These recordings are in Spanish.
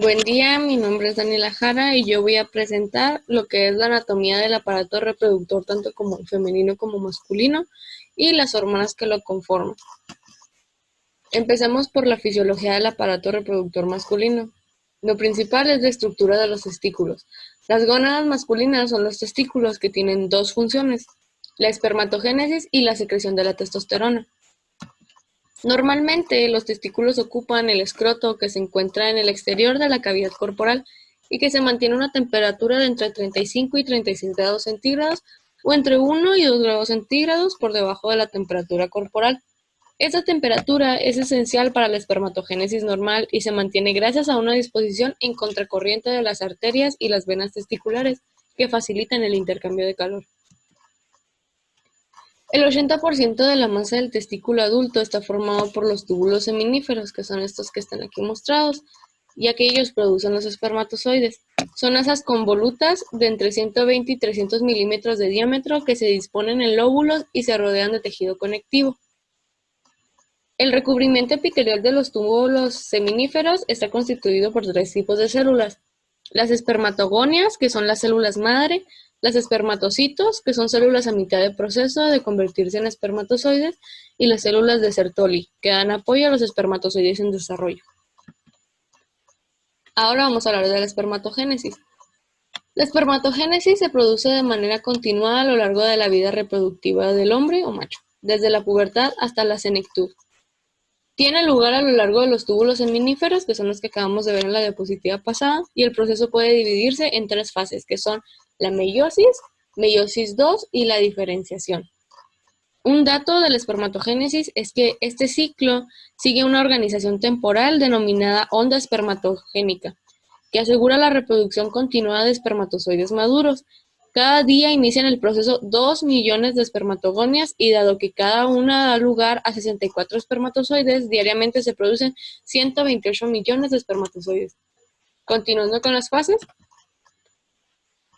Buen día, mi nombre es Daniela Jara y yo voy a presentar lo que es la anatomía del aparato reproductor tanto como femenino como masculino y las hormonas que lo conforman. Empecemos por la fisiología del aparato reproductor masculino. Lo principal es la estructura de los testículos. Las gónadas masculinas son los testículos que tienen dos funciones, la espermatogénesis y la secreción de la testosterona. Normalmente, los testículos ocupan el escroto que se encuentra en el exterior de la cavidad corporal y que se mantiene a una temperatura de entre 35 y 36 grados centígrados o entre 1 y 2 grados centígrados por debajo de la temperatura corporal. Esta temperatura es esencial para la espermatogénesis normal y se mantiene gracias a una disposición en contracorriente de las arterias y las venas testiculares que facilitan el intercambio de calor. El 80% de la masa del testículo adulto está formado por los túbulos seminíferos, que son estos que están aquí mostrados, ya que ellos producen los espermatozoides. Son asas convolutas de entre 120 y 300 milímetros de diámetro que se disponen en lóbulos y se rodean de tejido conectivo. El recubrimiento epitelial de los túbulos seminíferos está constituido por tres tipos de células: las espermatogonias, que son las células madre; las espermatocitos, que son células a mitad de proceso de convertirse en espermatozoides; y las células de Sertoli, que dan apoyo a los espermatozoides en desarrollo. Ahora vamos a hablar de la espermatogénesis. La espermatogénesis se produce de manera continuada a lo largo de la vida reproductiva del hombre o macho, desde la pubertad hasta la senectud. Tiene lugar a lo largo de los túbulos seminíferos, que son los que acabamos de ver en la diapositiva pasada, y el proceso puede dividirse en tres fases, que son la meiosis, meiosis 2 y la diferenciación. Un dato de la espermatogénesis es que este ciclo sigue una organización temporal denominada onda espermatogénica, que asegura la reproducción continuada de espermatozoides maduros. Cada día inician el proceso 2 millones de espermatogonias y dado que cada una da lugar a 64 espermatozoides, diariamente se producen 128 millones de espermatozoides. Continuando con las fases,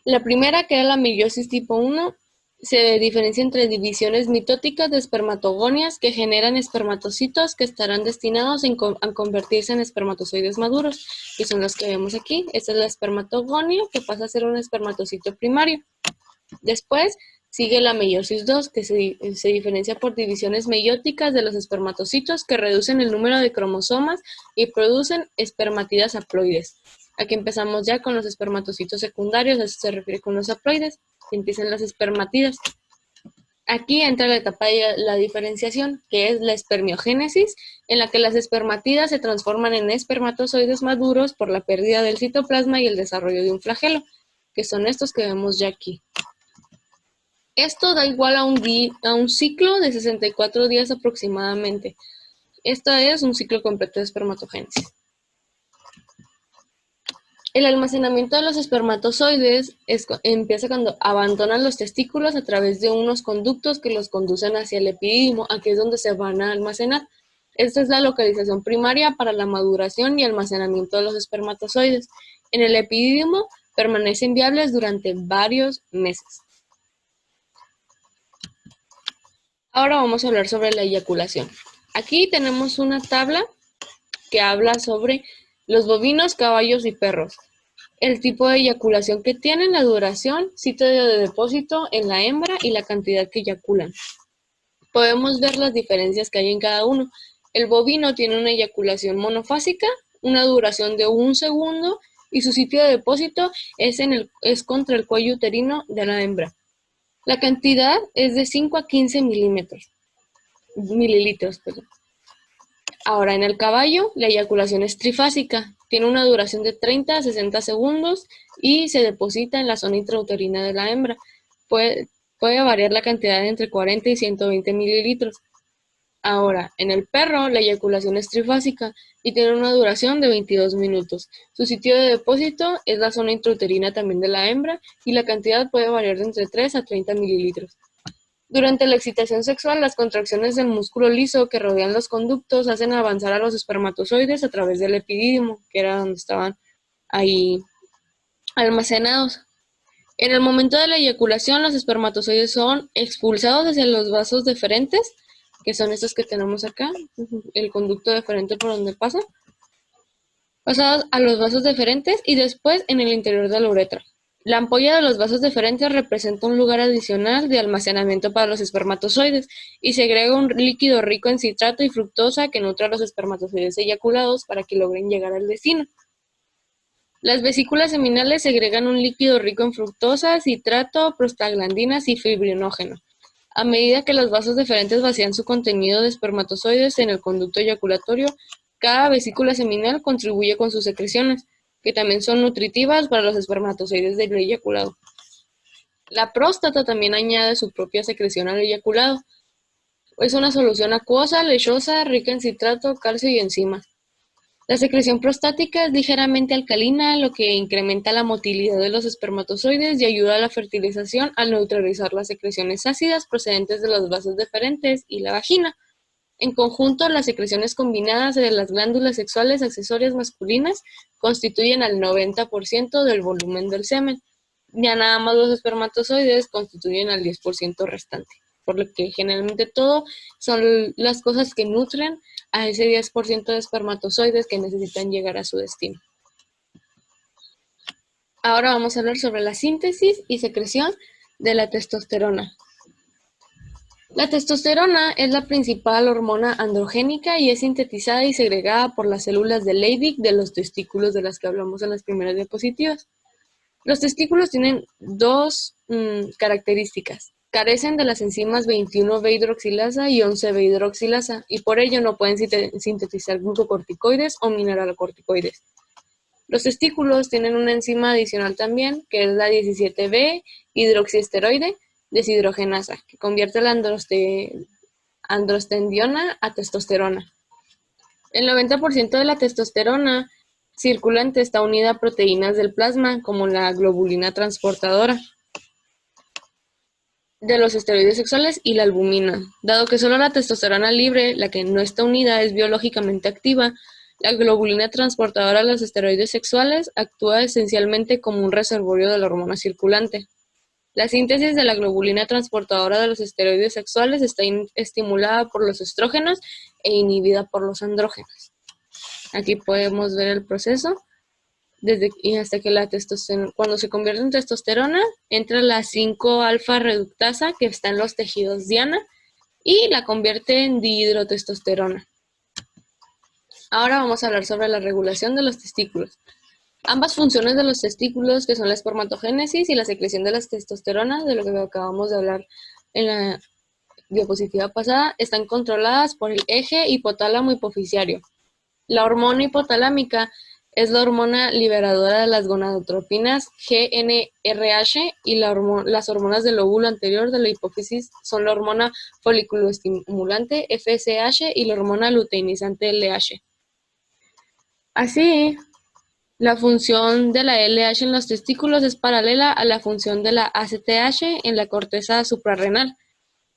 la primera, que era la meiosis tipo 1, se diferencia entre divisiones mitóticas de espermatogonias que generan espermatocitos que estarán destinados a convertirse en espermatozoides maduros, y son los que vemos aquí. Esta es la espermatogonia, que pasa a ser un espermatocito primario. Después sigue la meiosis 2, que se diferencia por divisiones meióticas de los espermatocitos que reducen el número de cromosomas y producen espermatidas haploides. Aquí empezamos ya con los espermatocitos secundarios, a eso se refiere con los haploides, que empiezan las espermatidas. Aquí entra la etapa de la diferenciación, que es la espermiogénesis, en la que las espermatidas se transforman en espermatozoides maduros por la pérdida del citoplasma y el desarrollo de un flagelo, que son estos que vemos ya aquí. Esto da igual a un ciclo de 64 días aproximadamente. Esto es un ciclo completo de espermatogénesis. El almacenamiento de los espermatozoides empieza cuando abandonan los testículos a través de unos conductos que los conducen hacia el epidídimo. Aquí es donde se van a almacenar. Esta es la localización primaria para la maduración y almacenamiento de los espermatozoides. En el epidídimo permanecen viables durante varios meses. Ahora vamos a hablar sobre la eyaculación. Aquí tenemos una tabla que habla sobre los bovinos, caballos y perros. El tipo de eyaculación que tienen, la duración, sitio de depósito en la hembra y la cantidad que eyaculan. Podemos ver las diferencias que hay en cada uno. El bovino tiene una eyaculación monofásica, una duración de 1 segundo y su sitio de depósito es contra el cuello uterino de la hembra. La cantidad es de 5 a 15 mililitros. Ahora, en el caballo, la eyaculación es trifásica, tiene una duración de 30 a 60 segundos y se deposita en la zona intrauterina de la hembra. Puede variar la cantidad de entre 40 y 120 mililitros. Ahora, en el perro, la eyaculación es trifásica y tiene una duración de 22 minutos. Su sitio de depósito es la zona intrauterina también de la hembra y la cantidad puede variar de entre 3 a 30 mililitros. Durante la excitación sexual, las contracciones del músculo liso que rodean los conductos hacen avanzar a los espermatozoides a través del epidídimo, que era donde estaban ahí almacenados. En el momento de la eyaculación, los espermatozoides son expulsados hacia los vasos deferentes, que son estos que tenemos acá, el conducto deferente por donde pasa. pasados a los vasos deferentes y después en el interior de la uretra. La ampolla de los vasos deferentes representa un lugar adicional de almacenamiento para los espermatozoides y segrega un líquido rico en citrato y fructosa que nutre a los espermatozoides eyaculados para que logren llegar al destino. Las vesículas seminales segregan un líquido rico en fructosa, citrato, prostaglandinas y fibrinógeno. A medida que los vasos deferentes vacían su contenido de espermatozoides en el conducto eyaculatorio, cada vesícula seminal contribuye con sus secreciones, que también son nutritivas para los espermatozoides del eyaculado. La próstata también añade su propia secreción al eyaculado. Es una solución acuosa, lechosa, rica en citrato, calcio y enzimas. La secreción prostática es ligeramente alcalina, lo que incrementa la motilidad de los espermatozoides y ayuda a la fertilización al neutralizar las secreciones ácidas procedentes de los vasos deferentes y la vagina. En conjunto, las secreciones combinadas de las glándulas sexuales accesorias masculinas constituyen al 90% del volumen del semen. Ya nada más los espermatozoides constituyen al 10% restante, por lo que generalmente todo son las cosas que nutren a ese 10% de espermatozoides que necesitan llegar a su destino. Ahora vamos a hablar sobre la síntesis y secreción de la testosterona. La testosterona es la principal hormona androgénica y es sintetizada y segregada por las células de Leydig de los testículos de las que hablamos en las primeras diapositivas. Los testículos tienen dos características. Carecen de las enzimas 21-B-hidroxilasa y 11-B-hidroxilasa y por ello no pueden sintetizar glucocorticoides o mineralocorticoides. Los testículos tienen una enzima adicional también, que es la 17-B-hidroxiesteroide deshidrogenasa, que convierte la androstendiona a testosterona. El 90% de la testosterona circulante está unida a proteínas del plasma, como la globulina transportadora de los esteroides sexuales y la albumina. Dado que solo la testosterona libre, la que no está unida, es biológicamente activa, la globulina transportadora de los esteroides sexuales actúa esencialmente como un reservorio de la hormona circulante. La síntesis de la globulina transportadora de los esteroides sexuales está estimulada por los estrógenos e inhibida por los andrógenos. Aquí podemos ver el proceso. Y hasta que la testosterona, cuando se convierte en testosterona, entra la 5-alfa reductasa que está en los tejidos diana y la convierte en dihidrotestosterona. Ahora vamos a hablar sobre la regulación de los testículos. Ambas funciones de los testículos, que son la espermatogénesis y la secreción de la testosterona, de lo que acabamos de hablar en la diapositiva pasada, están controladas por el eje hipotálamo hipoficiario. La hormona hipotalámica es la hormona liberadora de las gonadotropinas GnRH y las hormonas del lóbulo anterior de la hipófisis son la hormona foliculoestimulante FSH y la hormona luteinizante LH. Así, la función de la LH en los testículos es paralela a la función de la ACTH en la corteza suprarrenal.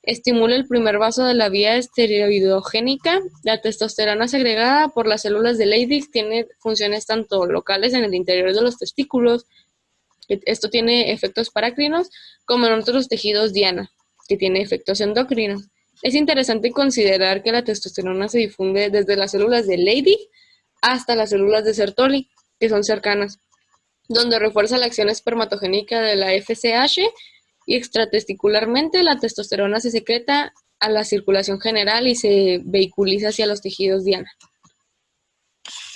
Estimula el primer vaso de la vía esteroidogénica. La testosterona segregada por las células de Leydig tiene funciones tanto locales en el interior de los testículos, esto tiene efectos parácrinos, como en otros tejidos diana, que tiene efectos endocrinos. Es interesante considerar que la testosterona se difunde desde las células de Leydig hasta las células de Sertoli, que son cercanas, donde refuerza la acción espermatogénica de la FSH y extratesticularmente la testosterona se secreta a la circulación general y se vehiculiza hacia los tejidos diana.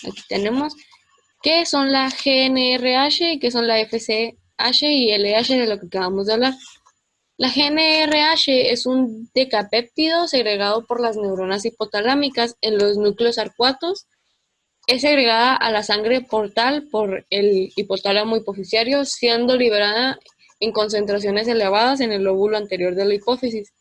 Aquí tenemos qué son la GnRH y qué son la FSH y LH, de lo que acabamos de hablar. La GnRH es un decapéptido segregado por las neuronas hipotalámicas en los núcleos arcuatos. Es segregada a la sangre portal por el hipotálamo hipoficiario, siendo liberada en concentraciones elevadas en el lóbulo anterior de la hipófisis.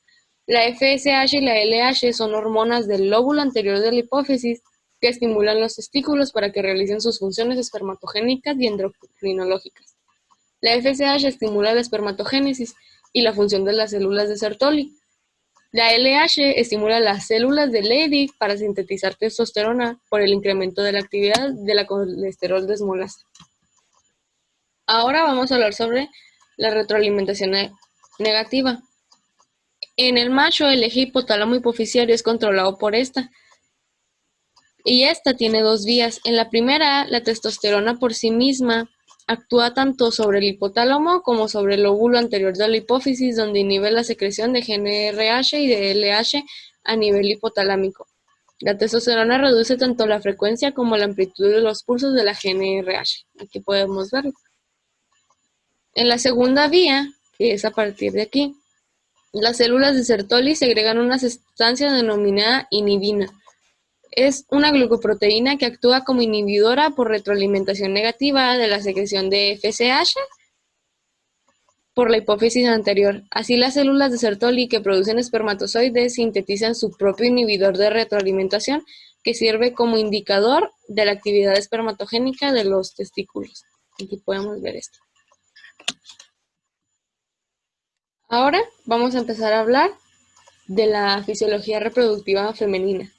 La FSH y la LH son hormonas del lóbulo anterior de la hipófisis que estimulan los testículos para que realicen sus funciones espermatogénicas y endocrinológicas. La FSH estimula la espermatogénesis y la función de las células de Sertoli. La LH estimula las células de Leydig para sintetizar testosterona por el incremento de la actividad de la colesterol desmolasa. Ahora vamos a hablar sobre la retroalimentación negativa. En el macho, el eje hipotálamo hipoficiario es controlado por esta. Y esta tiene dos vías. En la primera, la testosterona por sí misma actúa tanto sobre el hipotálamo como sobre el lóbulo anterior de la hipófisis, donde inhibe la secreción de GnRH y de LH a nivel hipotalámico. La testosterona reduce tanto la frecuencia como la amplitud de los pulsos de la GnRH. Aquí podemos verlo. En la segunda vía, que es a partir de aquí, las células de Sertoli segregan una sustancia denominada inhibina. Es una glucoproteína que actúa como inhibidora por retroalimentación negativa de la secreción de FSH por la hipófisis anterior. Así, las células de Sertoli que producen espermatozoides sintetizan su propio inhibidor de retroalimentación, que sirve como indicador de la actividad espermatogénica de los testículos. Aquí podemos ver esto. Ahora vamos a empezar a hablar de la fisiología reproductiva femenina.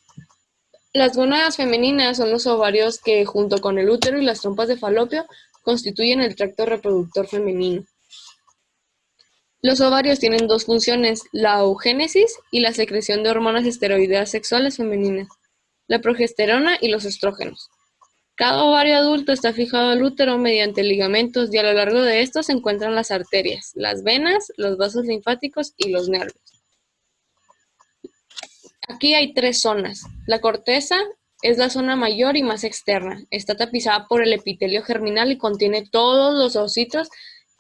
Las gónadas femeninas son los ovarios que, junto con el útero y las trompas de falopio, constituyen el tracto reproductor femenino. Los ovarios tienen dos funciones, la oogénesis y la secreción de hormonas esteroideas sexuales femeninas, la progesterona y los estrógenos. Cada ovario adulto está fijado al útero mediante ligamentos y a lo largo de estos se encuentran las arterias, las venas, los vasos linfáticos y los nervios. Aquí hay tres zonas. La corteza es la zona mayor y más externa. Está tapizada por el epitelio germinal y contiene todos los ocitos,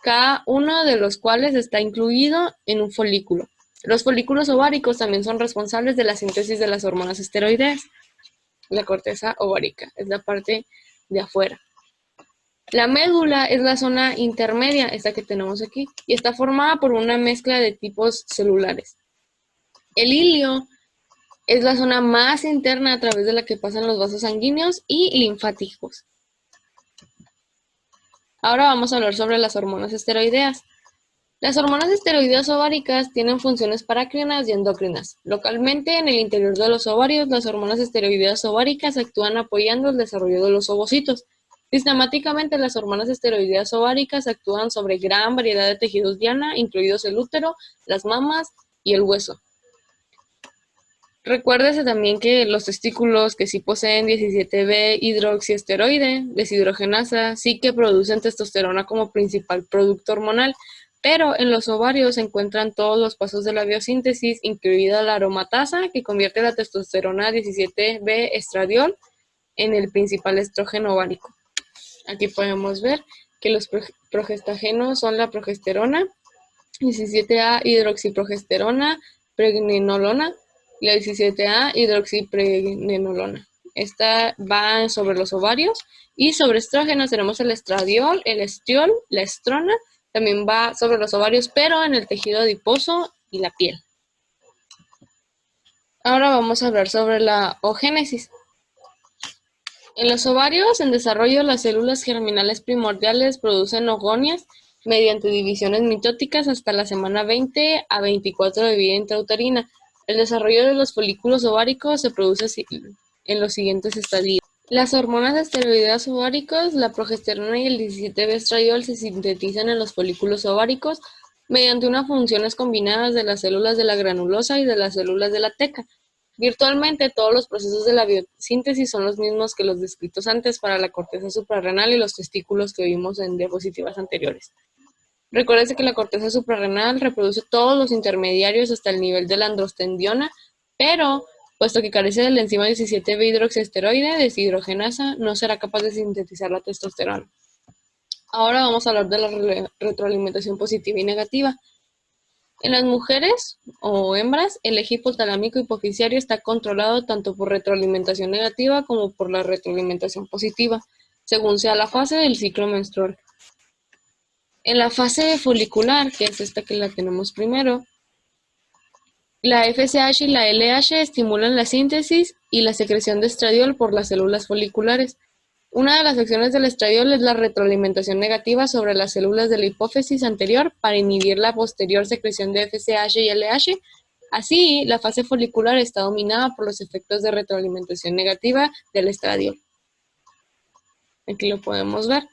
cada uno de los cuales está incluido en un folículo. Los folículos ováricos también son responsables de la síntesis de las hormonas esteroideas. La corteza ovárica es la parte de afuera. La médula es la zona intermedia, esta que tenemos aquí, y está formada por una mezcla de tipos celulares. El ilio es la zona más interna a través de la que pasan los vasos sanguíneos y linfáticos. Ahora vamos a hablar sobre las hormonas esteroideas. Las hormonas esteroideas ováricas tienen funciones parácrinas y endócrinas. Localmente, en el interior de los ovarios, las hormonas esteroideas ováricas actúan apoyando el desarrollo de los ovocitos. Sistemáticamente, las hormonas esteroideas ováricas actúan sobre gran variedad de tejidos diana, incluidos el útero, las mamas y el hueso. Recuérdese también que los testículos que sí poseen 17B hidroxiesteroide deshidrogenasa sí que producen testosterona como principal producto hormonal, pero en los ovarios se encuentran todos los pasos de la biosíntesis, incluida la aromatasa, que convierte la testosterona 17B estradiol en el principal estrógeno ovárico. Aquí podemos ver que los progestágenos son la progesterona, 17A hidroxiprogesterona, pregnenolona, y la 17A hidroxipregnenolona. Esta va sobre los ovarios, y sobre estrógenos tenemos el estradiol, el estriol, la estrona, también va sobre los ovarios, pero en el tejido adiposo y la piel. Ahora vamos a hablar sobre la oogénesis. En los ovarios en desarrollo, las células germinales primordiales producen ogonias mediante divisiones mitóticas hasta la semana 20 a 24 de vida intrauterina. El desarrollo de los folículos ováricos se produce en los siguientes estadios. Las hormonas esteroideas ováricos, la progesterona y el 17B estradiol se sintetizan en los folículos ováricos mediante unas funciones combinadas de las células de la granulosa y de las células de la teca. Virtualmente todos los procesos de la biosíntesis son los mismos que los descritos antes para la corteza suprarrenal y los testículos que vimos en diapositivas anteriores. Recuérdese que la corteza suprarrenal reproduce todos los intermediarios hasta el nivel de la androstendiona, pero puesto que carece de la enzima 17B hidroxiesteroide deshidrogenasa, no será capaz de sintetizar la testosterona. Ahora vamos a hablar de la retroalimentación positiva y negativa. En las mujeres o hembras, el eje hipotalámico hipoficiario está controlado tanto por retroalimentación negativa como por la retroalimentación positiva, según sea la fase del ciclo menstrual. En la fase folicular, que es esta que la tenemos primero, la FSH y la LH estimulan la síntesis y la secreción de estradiol por las células foliculares. Una de las acciones del estradiol es la retroalimentación negativa sobre las células de la hipófisis anterior para inhibir la posterior secreción de FSH y LH. Así, la fase folicular está dominada por los efectos de retroalimentación negativa del estradiol. Aquí lo podemos ver.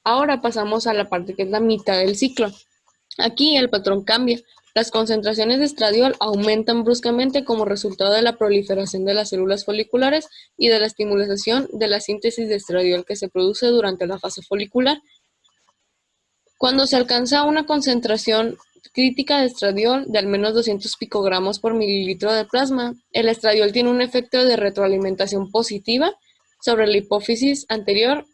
Ahora pasamos a la parte que es la mitad del ciclo. Aquí el patrón cambia. Las concentraciones de estradiol aumentan bruscamente como resultado de la proliferación de las células foliculares y de la estimulación de la síntesis de estradiol que se produce durante la fase folicular. Cuando se alcanza una concentración crítica de estradiol de al menos 200 picogramos por mililitro de plasma, el estradiol tiene un efecto de retroalimentación positiva sobre la hipófisis anterior,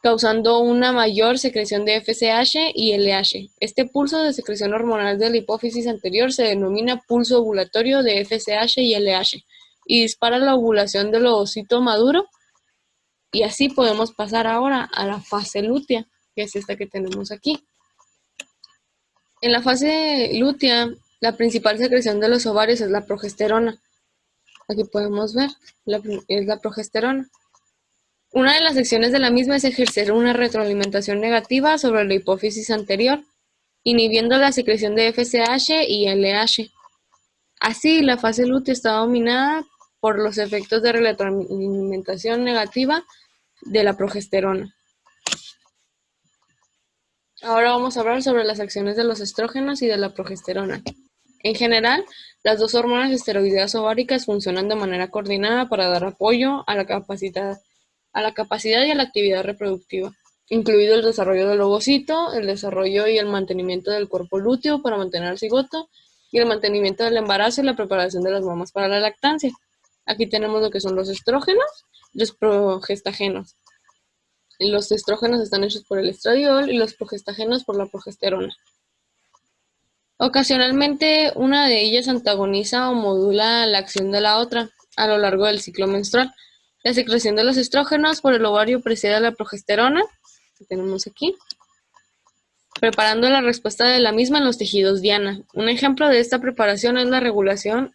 causando una mayor secreción de FSH y LH. Este pulso de secreción hormonal de la hipófisis anterior se denomina pulso ovulatorio de FSH y LH y dispara la ovulación del ovocito maduro. Y así podemos pasar ahora a la fase lútea, que es esta que tenemos aquí. En la fase lútea, la principal secreción de los ovarios es la progesterona. Aquí podemos ver, es la progesterona. Una de las acciones de la misma es ejercer una retroalimentación negativa sobre la hipófisis anterior, inhibiendo la secreción de FSH y LH. Así, la fase lútea está dominada por los efectos de retroalimentación negativa de la progesterona. Ahora vamos a hablar sobre las acciones de los estrógenos y de la progesterona. En general, las dos hormonas esteroideas ováricas funcionan de manera coordinada para dar apoyo a la capacidad y a la actividad reproductiva, incluido el desarrollo del ovocito, el desarrollo y el mantenimiento del cuerpo lúteo para mantener el cigoto, y el mantenimiento del embarazo y la preparación de las mamas para la lactancia. Aquí tenemos lo que son los estrógenos y los progestágenos. Los estrógenos están hechos por el estradiol y los progestágenos por la progesterona. Ocasionalmente, una de ellas antagoniza o modula la acción de la otra a lo largo del ciclo menstrual. La secreción de los estrógenos por el ovario precede a la progesterona, que tenemos aquí, preparando la respuesta de la misma en los tejidos diana. Un ejemplo de esta preparación es la regulación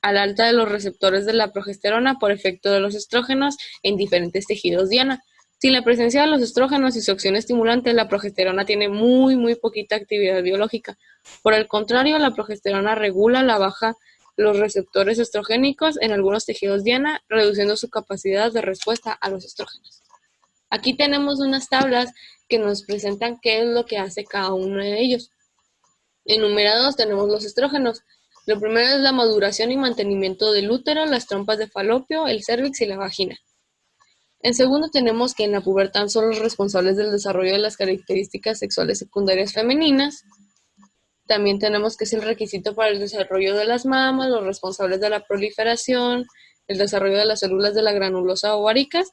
al alta de los receptores de la progesterona por efecto de los estrógenos en diferentes tejidos diana. Sin la presencia de los estrógenos y su acción estimulante, la progesterona tiene muy poquita actividad biológica. Por el contrario, la progesterona regula la baja los receptores estrogénicos en algunos tejidos diana, reduciendo su capacidad de respuesta a los estrógenos. Aquí tenemos unas tablas que nos presentan qué es lo que hace cada uno de ellos. Enumerados tenemos los estrógenos. Lo primero es la maduración y mantenimiento del útero, las trompas de falopio, el cérvix y la vagina. En segundo tenemos que en la pubertad son los responsables del desarrollo de las características sexuales secundarias femeninas. También tenemos que es el requisito para el desarrollo de las mamas, los responsables de la proliferación, el desarrollo de las células de la granulosa ováricas,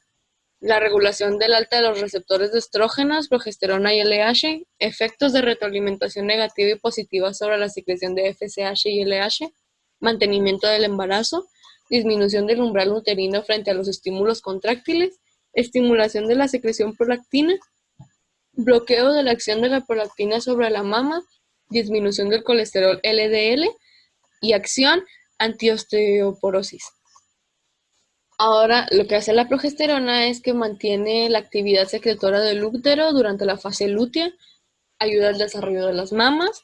la regulación del alta de los receptores de estrógenos, progesterona y LH, efectos de retroalimentación negativa y positiva sobre la secreción de FSH y LH, mantenimiento del embarazo, disminución del umbral uterino frente a los estímulos contráctiles, estimulación de la secreción prolactina, bloqueo de la acción de la prolactina sobre la mama, disminución del colesterol LDL y acción antiosteoporosis. Ahora, lo que hace la progesterona es que mantiene la actividad secretora del útero durante la fase lútea, ayuda al desarrollo de las mamas,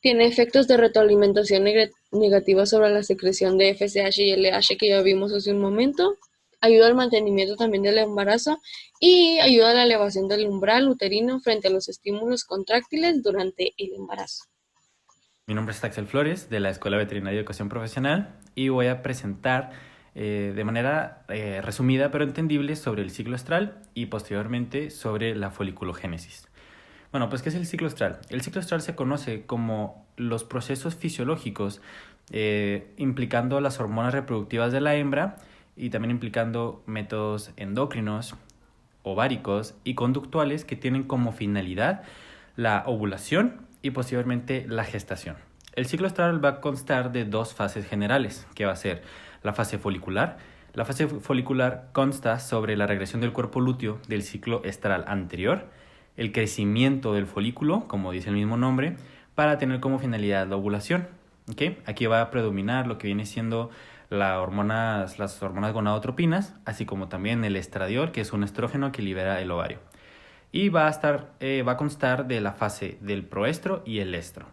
tiene efectos de retroalimentación negativa sobre la secreción de FSH y LH que ya vimos hace un momento, ayuda al mantenimiento también del embarazo y ayuda a la elevación del umbral uterino frente a los estímulos contráctiles durante el embarazo. Mi nombre es Axel Flores, de la Escuela Veterinaria de Educación Profesional, y voy a presentar de manera resumida pero entendible sobre el ciclo estral y posteriormente sobre la foliculogénesis. Bueno, pues ¿qué es el ciclo estral? El ciclo estral se conoce como los procesos fisiológicos implicando las hormonas reproductivas de la hembra y también implicando métodos endocrinos, ováricos y conductuales que tienen como finalidad la ovulación y posteriormente la gestación. El ciclo estral va a constar de dos fases generales, que va a ser la fase folicular. La fase folicular consta sobre la regresión del cuerpo lúteo del ciclo estral anterior, el crecimiento del folículo, como dice el mismo nombre, para tener como finalidad la ovulación. ¿Okay? Aquí va a predominar lo que viene siendo las hormonas gonadotropinas, así como también el estradiol, que es un estrógeno que libera el ovario. Y va a constar de la fase del proestro y el estro.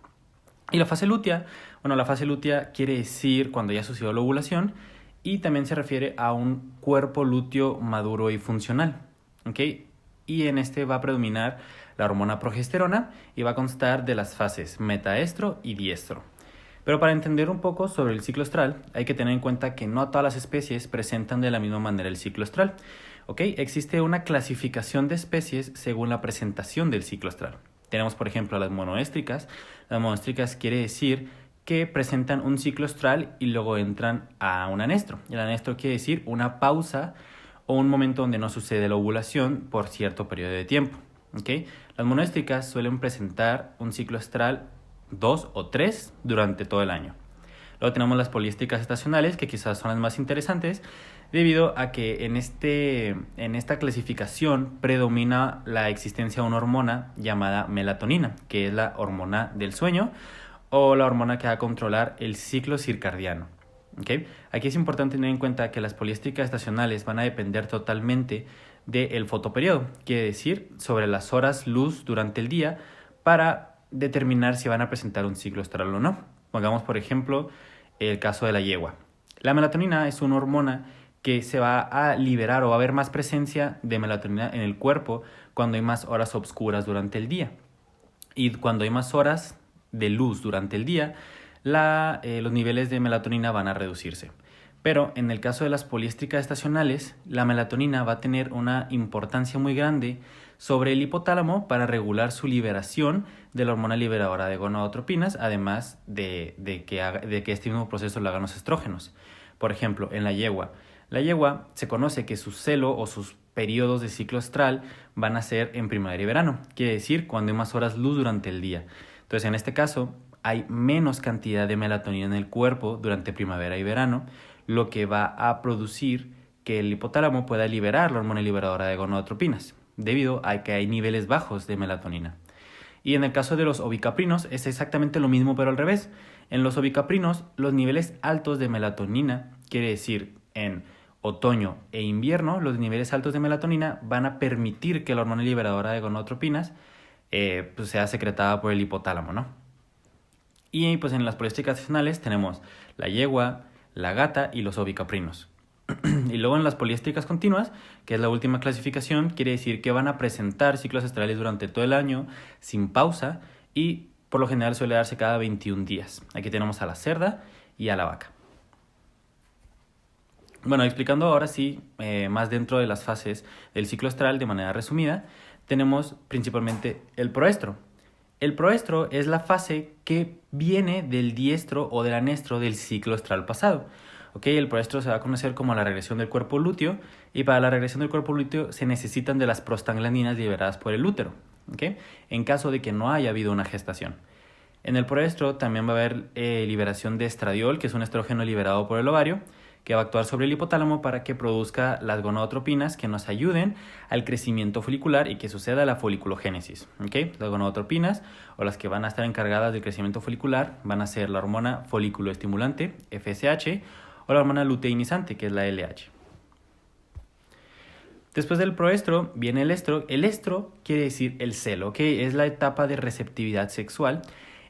Y la fase lútea, la fase lútea quiere decir cuando ya sucedió la ovulación y también se refiere a un cuerpo lúteo maduro y funcional. ¿Okay? Y en este va a predominar la hormona progesterona y va a constar de las fases metaestro y diestro. Pero para entender un poco sobre el ciclo estral, hay que tener en cuenta que no todas las especies presentan de la misma manera el ciclo estral. ¿Ok? Existe una clasificación de especies según la presentación del ciclo estral. Tenemos, por ejemplo, las monoéstricas. Las monoéstricas quiere decir que presentan un ciclo estral y luego entran a un anestro. El anestro quiere decir una pausa o un momento donde no sucede la ovulación por cierto periodo de tiempo. ¿Ok? Las monoéstricas suelen presentar un ciclo estral 2 o 3 durante todo el año. Luego tenemos las poliéstricas estacionales, que quizás son las más interesantes, debido a que en esta clasificación predomina la existencia de una hormona llamada melatonina, que es la hormona del sueño o la hormona que va a controlar el ciclo circadiano. ¿Okay? Aquí es importante tener en cuenta que las poliéstricas estacionales van a depender totalmente del fotoperiodo, quiere decir sobre las horas luz durante el día para determinar si van a presentar un ciclo estral o no. Pongamos, por ejemplo, el caso de la yegua. La melatonina es una hormona que se va a liberar o va a haber más presencia de melatonina en el cuerpo cuando hay más horas oscuras durante el día. Y cuando hay más horas de luz durante el día, los niveles de melatonina van a reducirse. Pero en el caso de las poliéstricas estacionales, la melatonina va a tener una importancia muy grande sobre el hipotálamo para regular su liberación de la hormona liberadora de gonadotropinas, además de que este mismo proceso lo hagan los estrógenos. Por ejemplo, en la yegua se conoce que su celo o sus periodos de ciclo estral van a ser en primavera y verano, quiere decir cuando hay más horas luz durante el día. Entonces, en este caso, hay menos cantidad de melatonina en el cuerpo durante primavera y verano, lo que va a producir que el hipotálamo pueda liberar la hormona liberadora de gonadotropinas, debido a que hay niveles bajos de melatonina. Y en el caso de los ovicaprinos es exactamente lo mismo, pero al revés. En los ovicaprinos, los niveles altos de melatonina, quiere decir en otoño e invierno, los niveles altos de melatonina van a permitir que la hormona liberadora de gonadotropinas sea secretada por el hipotálamo, ¿no? Y pues en las poliéstricas estacionales tenemos la yegua, la gata y los ovicaprinos. Y luego en las poliéstricas continuas, que es la última clasificación, quiere decir que van a presentar ciclos estrales durante todo el año sin pausa y por lo general suele darse cada 21 días. Aquí tenemos a la cerda y a la vaca. Bueno, explicando ahora sí más dentro de las fases del ciclo estral de manera resumida, tenemos principalmente el proestro. El proestro es la fase que viene del diestro o del anestro del ciclo estral pasado. ¿Okay? El proestro se va a conocer como la regresión del cuerpo lúteo y para la regresión del cuerpo lúteo se necesitan de las prostaglandinas liberadas por el útero, ¿okay? En caso de que no haya habido una gestación. En el proestro también va a haber liberación de estradiol, que es un estrógeno liberado por el ovario, que va a actuar sobre el hipotálamo para que produzca las gonadotropinas que nos ayuden al crecimiento folicular y que suceda la foliculogénesis. ¿Okay? Las gonadotropinas, o las que van a estar encargadas del crecimiento folicular, van a ser la hormona folículo estimulante, FSH, o la hormona luteinizante, que es la LH. Después del proestro viene el estro. El estro quiere decir el celo, ¿okay? Es la etapa de receptividad sexual.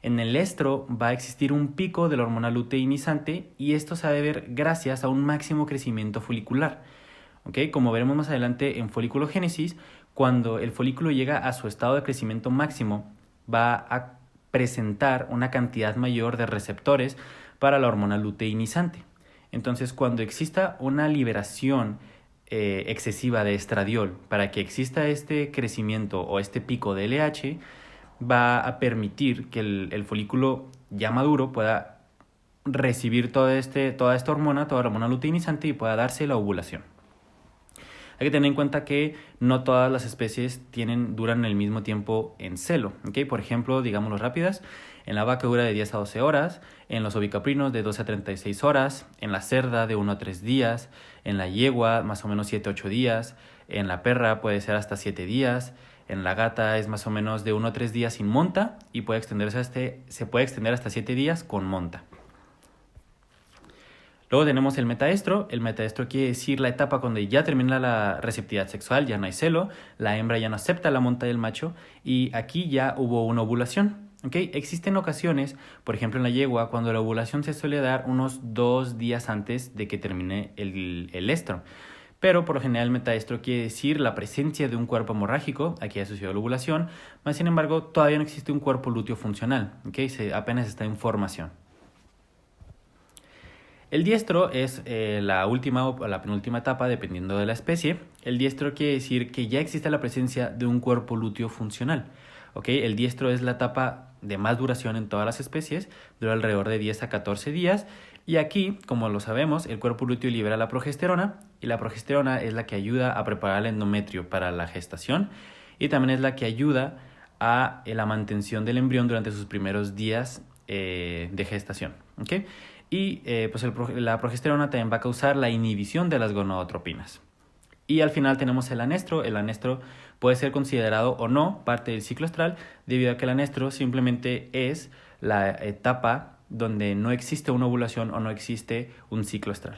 En el estro va a existir un pico de la hormona luteinizante y esto se ha de ver gracias a un máximo crecimiento folicular. ¿Okay? Como veremos más adelante en foliculogénesis, cuando el folículo llega a su estado de crecimiento máximo, va a presentar una cantidad mayor de receptores para la hormona luteinizante. Entonces, cuando exista una liberación excesiva de estradiol para que exista este crecimiento o este pico de LH, va a permitir que el folículo ya maduro pueda recibir toda esta hormona, toda la hormona luteinizante y pueda darse la ovulación. Hay que tener en cuenta que no todas las especies duran el mismo tiempo en celo. ¿Okay? Por ejemplo, digámoslo rápidas, en la vaca dura de 10 a 12 horas, en los ovicaprinos de 12 a 36 horas, en la cerda de 1 a 3 días, en la yegua más o menos 7 a 8 días, en la perra puede ser hasta 7 días, en la gata es más o menos de 1 a 3 días sin monta y se puede extender hasta 7 días con monta. Luego tenemos el metaestro. El metaestro quiere decir la etapa cuando ya termina la receptividad sexual, ya no hay celo, la hembra ya no acepta la monta del macho y aquí ya hubo una ovulación. ¿Okay? Existen ocasiones, por ejemplo en la yegua, cuando la ovulación se suele dar unos 2 días antes de que termine el estro. pero por lo general el metaestro quiere decir la presencia de un cuerpo hemorrágico, aquí asociado a la ovulación, mas sin embargo todavía no existe un cuerpo lúteo funcional, ¿okay? Apenas está en formación. El diestro es la última o la penúltima etapa, dependiendo de la especie. El diestro quiere decir que ya existe la presencia de un cuerpo lúteo funcional. ¿Okay? El diestro es la etapa de más duración en todas las especies, dura alrededor de 10 a 14 días. Y aquí, como lo sabemos, el cuerpo lúteo libera la progesterona, y la progesterona es la que ayuda a preparar el endometrio para la gestación, y también es la que ayuda a la mantención del embrión durante sus primeros días de gestación. ¿Okay? Y pues la progesterona también va a causar la inhibición de las gonadotropinas. Y al final tenemos el anestro. El anestro puede ser considerado o no parte del ciclo estral, debido a que el anestro simplemente es la etapa donde no existe una ovulación o no existe un ciclo estral.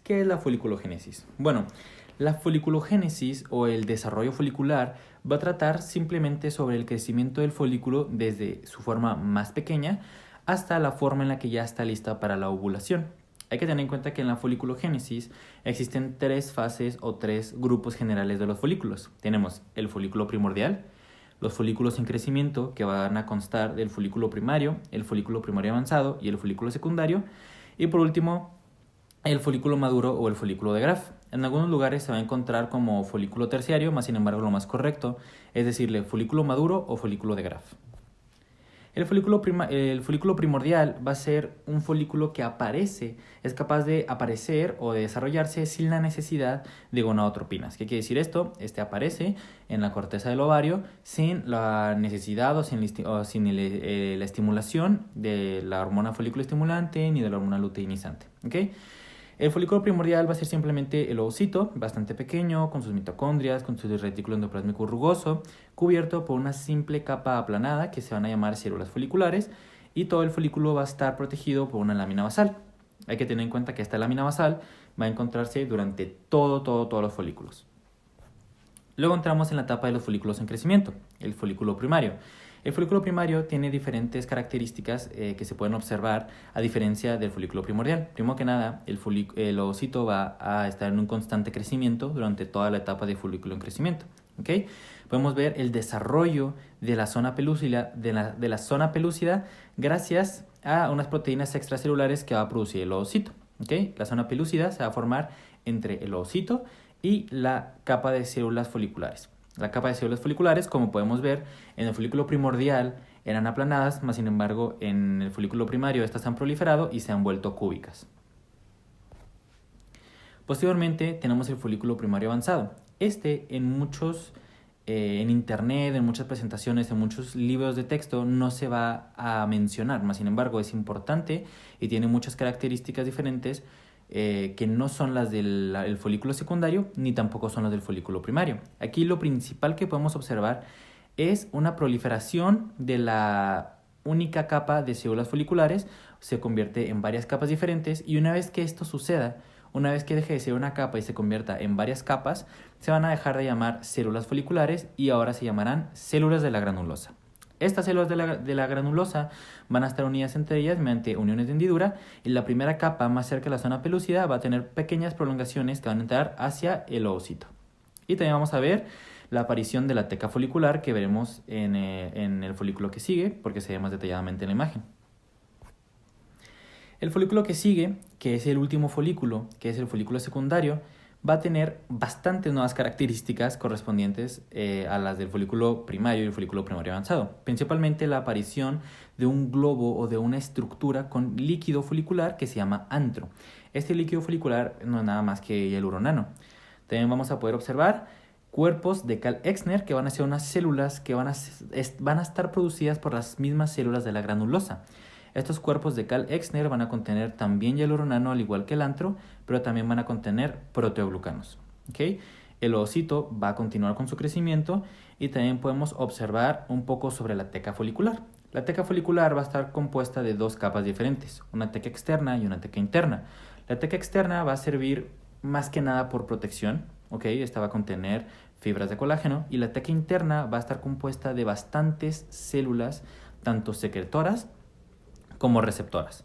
¿Qué es la foliculogénesis? Bueno, la foliculogénesis o el desarrollo folicular va a tratar simplemente sobre el crecimiento del folículo desde su forma más pequeña hasta la forma en la que ya está lista para la ovulación. Hay que tener en cuenta que en la foliculogénesis existen 3 fases o 3 grupos generales de los folículos. Tenemos el folículo primordial, los folículos en crecimiento, que van a constar del folículo primario, el folículo primario avanzado y el folículo secundario, y por último el folículo maduro o el folículo de Graf. En algunos lugares se va a encontrar como folículo terciario, más sin embargo lo más correcto es decirle folículo maduro o folículo de Graf. El folículo primordial va a ser un folículo que es capaz de aparecer o de desarrollarse sin la necesidad de gonadotropinas. ¿Qué quiere decir esto? Este aparece en la corteza del ovario sin la necesidad o sin la estimulación de la hormona folículo estimulante ni de la hormona luteinizante. ¿Okay? El folículo primordial va a ser simplemente el ovocito, bastante pequeño, con sus mitocondrias, con su retículo endoplásmico rugoso, cubierto por una simple capa aplanada que se van a llamar células foliculares, y todo el folículo va a estar protegido por una lámina basal. Hay que tener en cuenta que esta lámina basal va a encontrarse durante todos los folículos. Luego entramos en la etapa de los folículos en crecimiento, el folículo primario. El folículo primario tiene diferentes características que se pueden observar a diferencia del folículo primordial. Primero que nada, el ovocito va a estar en un constante crecimiento durante toda la etapa de folículo en crecimiento. ¿Okay? Podemos ver el desarrollo de la zona pelúcida, gracias a unas proteínas extracelulares que va a producir el ovocito. ¿Okay? La zona pelúcida se va a formar entre el ovocito y la capa de células foliculares. La capa de células foliculares, como podemos ver, en el folículo primordial eran aplanadas, mas sin embargo en el folículo primario estas han proliferado y se han vuelto cúbicas. Posteriormente tenemos el folículo primario avanzado. En internet, en muchas presentaciones, en muchos libros de texto no se va a mencionar, mas sin embargo es importante y tiene muchas características diferentes que no son las del folículo secundario ni tampoco son las del folículo primario. Aquí lo principal que podemos observar es una proliferación de la única capa de células foliculares, se convierte en varias capas diferentes, y una vez que esto suceda, una vez que deje de ser una capa y se convierta en varias capas, se van a dejar de llamar células foliculares y ahora se llamarán células de la granulosa. Estas células de la granulosa van a estar unidas entre ellas mediante uniones de hendidura, y la primera capa más cerca de la zona pelúcida va a tener pequeñas prolongaciones que van a entrar hacia el ovocito. Y también vamos a ver la aparición de la teca folicular que veremos en el folículo que sigue, porque se ve más detalladamente en la imagen. El folículo que sigue, que es el último folículo, que es el folículo secundario, va a tener bastantes nuevas características correspondientes a las del folículo primario y el folículo primario avanzado. Principalmente la aparición de un globo o de una estructura con líquido folicular que se llama antro. Este líquido folicular no es nada más que hialuro nano. También vamos a poder observar cuerpos de Cal-Exner, que van a ser unas células que van a estar producidas por las mismas células de la granulosa. Estos cuerpos de Cal-Exner van a contener también hialuro nano, al igual que el antro, pero también van a contener proteoglucanos. ¿Okay? El ovocito va a continuar con su crecimiento, y también podemos observar un poco sobre la teca folicular. La teca folicular va a estar compuesta de 2 capas diferentes, una teca externa y una teca interna. La teca externa va a servir más que nada por protección, ¿okay? Esta va a contener fibras de colágeno, y la teca interna va a estar compuesta de bastantes células, tanto secretoras como receptoras.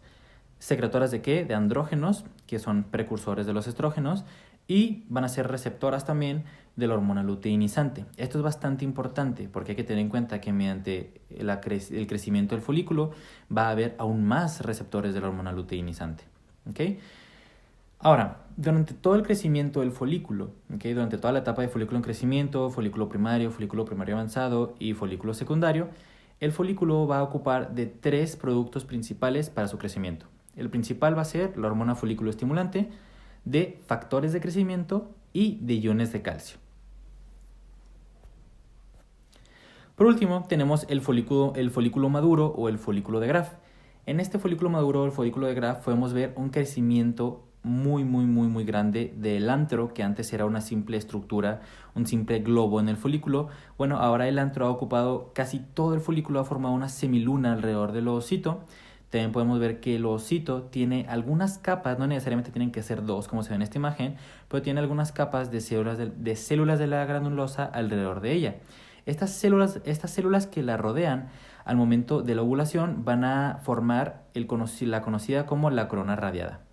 ¿Secretoras de qué? De andrógenos que son precursores de los estrógenos, y van a ser receptoras también de la hormona luteinizante. Esto es bastante importante porque hay que tener en cuenta que mediante el crecimiento del folículo va a haber aún más receptores de la hormona luteinizante. ¿Okay? Ahora, durante todo el crecimiento del folículo, ¿okay? Durante toda la etapa de folículo en crecimiento, folículo primario avanzado y folículo secundario, el folículo va a ocupar de 3 productos principales para su crecimiento. El principal va a ser la hormona folículo estimulante, de factores de crecimiento y de iones de calcio. Por último, tenemos el folículo maduro o el folículo de Graf. En este folículo maduro o el folículo de Graf podemos ver un crecimiento muy grande del antro, que antes era una simple estructura, un simple globo en el folículo. Bueno, ahora el antro ha ocupado casi todo el folículo, ha formado una semiluna alrededor del ovocito. También podemos ver que el ovocito tiene algunas capas, no necesariamente tienen que ser 2 como se ve en esta imagen, pero tiene algunas capas de células de la granulosa alrededor de ella. Estas células que la rodean al momento de la ovulación van a formar la conocida como la corona radiada.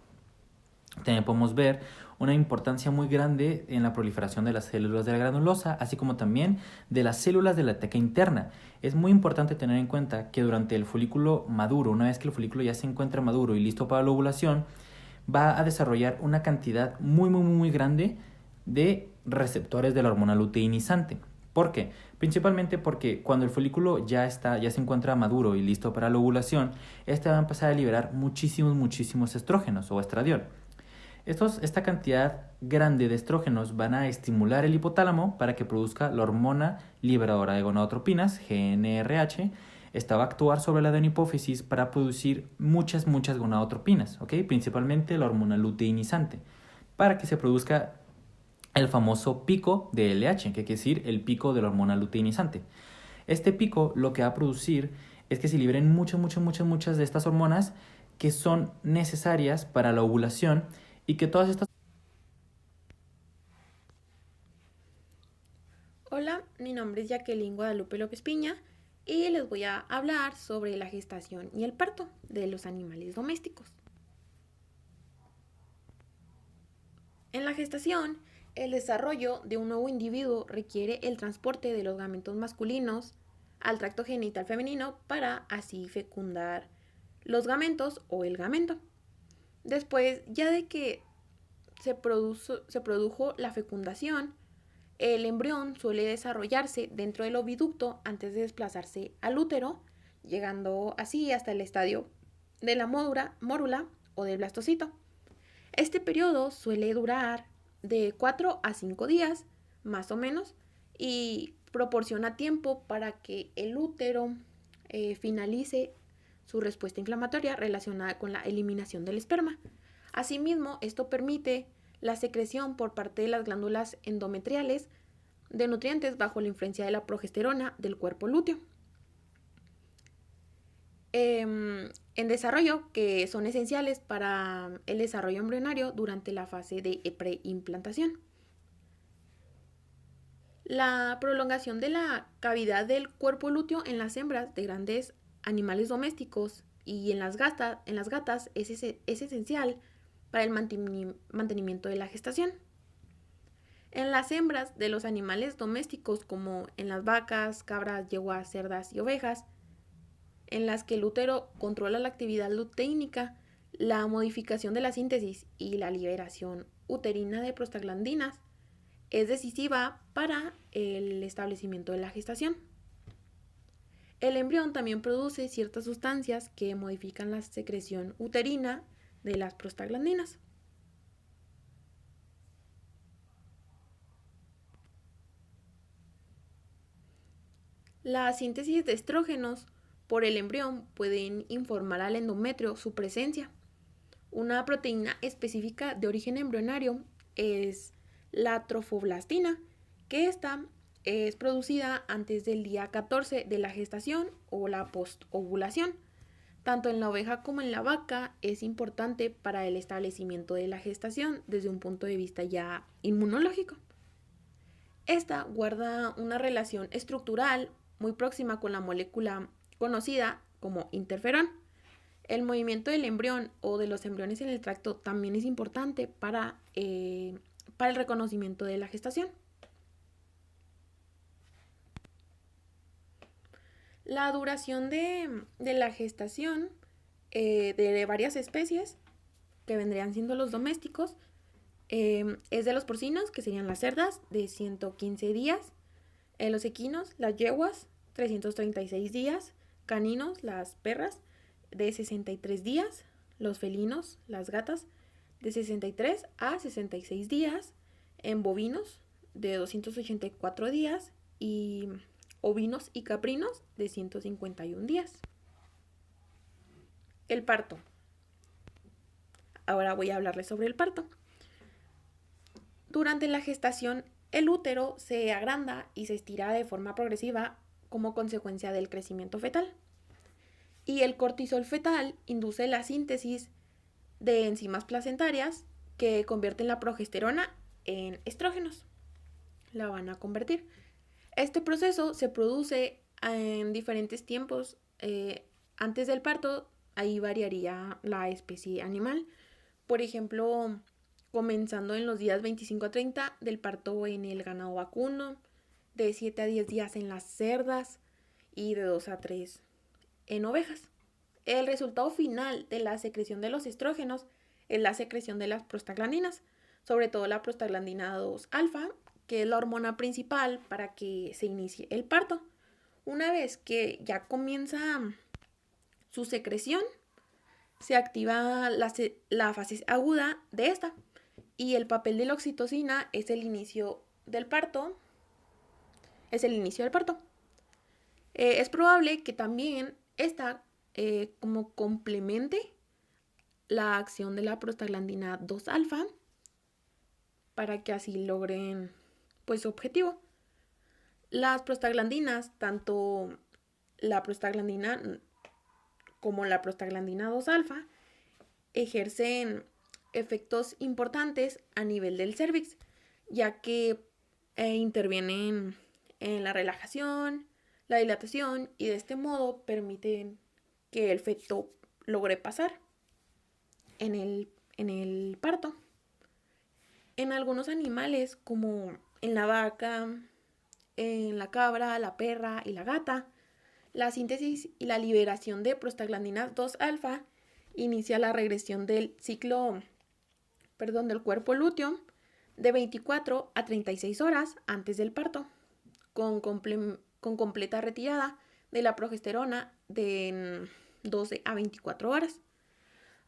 También podemos ver una importancia muy grande en la proliferación de las células de la granulosa, así como también de las células de la teca interna. Es muy importante tener en cuenta que durante el folículo maduro, una vez que el folículo ya se encuentra maduro y listo para la ovulación, va a desarrollar una cantidad muy grande de receptores de la hormona luteinizante. ¿Por qué? Principalmente porque cuando el folículo ya se encuentra maduro y listo para la ovulación, este va a empezar a liberar muchísimos estrógenos o estradiol. Esta cantidad grande de estrógenos van a estimular el hipotálamo para que produzca la hormona liberadora de gonadotropinas, GnRH. Esta va a actuar sobre la adenohipófisis para producir muchas gonadotropinas, ¿okay? Principalmente la hormona luteinizante, para que se produzca el famoso pico de LH, que quiere decir el pico de la hormona luteinizante. Este pico lo que va a producir es que se liberen muchas de estas hormonas que son necesarias para la ovulación y que todas estas... Hola, mi nombre es Jacqueline Guadalupe López Piña y les voy a hablar sobre la gestación y el parto de los animales domésticos. En la gestación, el desarrollo de un nuevo individuo requiere el transporte de los gametos masculinos al tracto genital femenino para así fecundar los gametos o el gamento. Después, ya de que se produjo la fecundación, el embrión suele desarrollarse dentro del oviducto antes de desplazarse al útero, llegando así hasta el estadio de la mórula o del blastocito. Este periodo suele durar de 4 a 5 días, más o menos, y proporciona tiempo para que el útero finalice su respuesta inflamatoria relacionada con la eliminación del esperma. Asimismo, esto permite la secreción por parte de las glándulas endometriales de nutrientes bajo la influencia de la progesterona del cuerpo lúteo. En desarrollo, que son esenciales para el desarrollo embrionario durante la fase de preimplantación. La prolongación de la cavidad del cuerpo lúteo en las hembras de grandes animales domésticos y en las gatas es esencial para el mantenimiento de la gestación. En las hembras de los animales domésticos, como en las vacas, cabras, yeguas, cerdas y ovejas, en las que el útero controla la actividad luteínica, la modificación de la síntesis y la liberación uterina de prostaglandinas es decisiva para el establecimiento de la gestación. El embrión también produce ciertas sustancias que modifican la secreción uterina de las prostaglandinas. La síntesis de estrógenos por el embrión pueden informar al endometrio su presencia. Una proteína específica de origen embrionario es la trofoblastina, que esta es producida antes del día 14 de la gestación o la postovulación. Tanto en la oveja como en la vaca es importante para el establecimiento de la gestación desde un punto de vista ya inmunológico. Esta guarda una relación estructural muy próxima con la molécula conocida como interferón, El movimiento del embrión o de los embriones en el tracto también es importante para el reconocimiento de la gestación. La duración de la gestación de varias especies, que vendrían siendo los domésticos, es de los porcinos, que serían las cerdas, de 115 días, los equinos, las yeguas, 336 días, caninos, las perras, de 63 días, los felinos, las gatas, de 63 a 66 días, en bovinos, de 284 días, y ovinos y caprinos, de 151 días. El parto. Ahora voy a hablarles sobre el parto. Durante la gestación, el útero se agranda y se estira de forma progresiva como consecuencia del crecimiento fetal. Y el cortisol fetal induce la síntesis de enzimas placentarias que convierten la progesterona en estrógenos. La van a convertir. Este proceso se produce en diferentes tiempos. Antes del parto, ahí variaría la especie animal. Por ejemplo, comenzando en los días 25 a 30 del parto en el ganado vacuno, de 7 a 10 días en las cerdas y de 2 a 3 en ovejas. El resultado final de la secreción de los estrógenos es la secreción de las prostaglandinas, sobre todo la prostaglandina 2 alfa, que es la hormona principal para que se inicie el parto. Una vez que ya comienza su secreción, se activa la fase aguda de esta, y el papel de la oxitocina es el inicio del parto. Es probable que también esta como complemente la acción de la prostaglandina 2 alfa para que así logren pues su objetivo. Las prostaglandinas, tanto la prostaglandina como la prostaglandina 2 alfa, ejercen efectos importantes a nivel del cérvix, ya que intervienen en la relajación, la dilatación, y de este modo permiten que el feto logre pasar en el parto. En algunos animales, como en la vaca, en la cabra, la perra y la gata, la síntesis y la liberación de prostaglandinas 2 alfa inicia la regresión del ciclo, del cuerpo lúteo de 24 a 36 horas antes del parto, con completa retirada de la progesterona de 12 a 24 horas.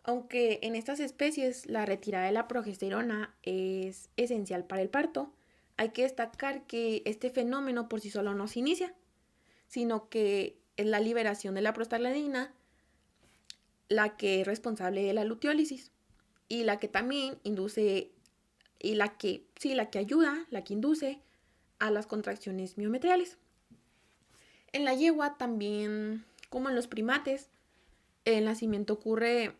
Aunque en estas especies la retirada de la progesterona es esencial para el parto, hay que destacar que este fenómeno por sí solo no se inicia, sino que es la liberación de la prostaglandina la que es responsable de la luteólisis, y la que también induce, y la que induce a las contracciones miometriales. En la yegua también, como en los primates, el nacimiento ocurre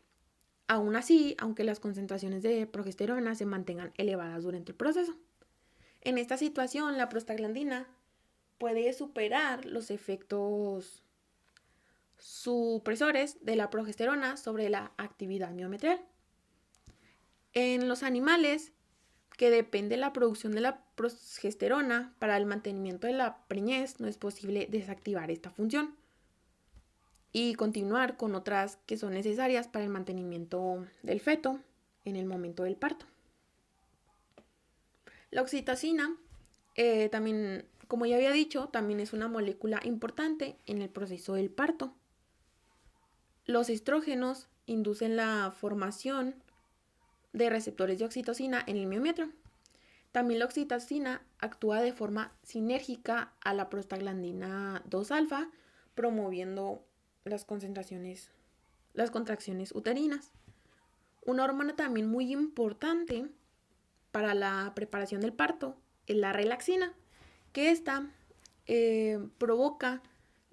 aún así, aunque las concentraciones de progesterona se mantengan elevadas durante el proceso. En esta situación, la prostaglandina puede superar los efectos supresores de la progesterona sobre la actividad miometrial. En los animales que depende la producción de la progesterona para el mantenimiento de la preñez, no es posible desactivar esta función y continuar con otras que son necesarias para el mantenimiento del feto en el momento del parto. La oxitocina, también, como ya había dicho, también es una molécula importante en el proceso del parto. Los estrógenos inducen la formación de receptores de oxitocina en el miometrio. También la oxitocina actúa de forma sinérgica a la prostaglandina 2 alfa, promoviendo las contracciones uterinas. Una hormona también muy importante para la preparación del parto es la relaxina, que esta provoca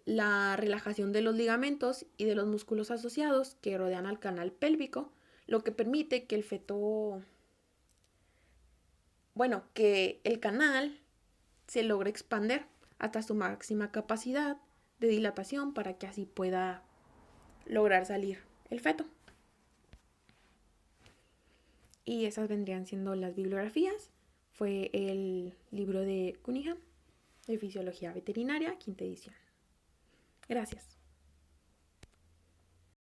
la relajación de los ligamentos y de los músculos asociados que rodean al canal pélvico, lo que permite que que el canal se logre expander hasta su máxima capacidad de dilatación para que así pueda lograr salir el feto. Y esas vendrían siendo las bibliografías. Fue el libro de Cunningham, de Fisiología Veterinaria, 5ª edición. Gracias.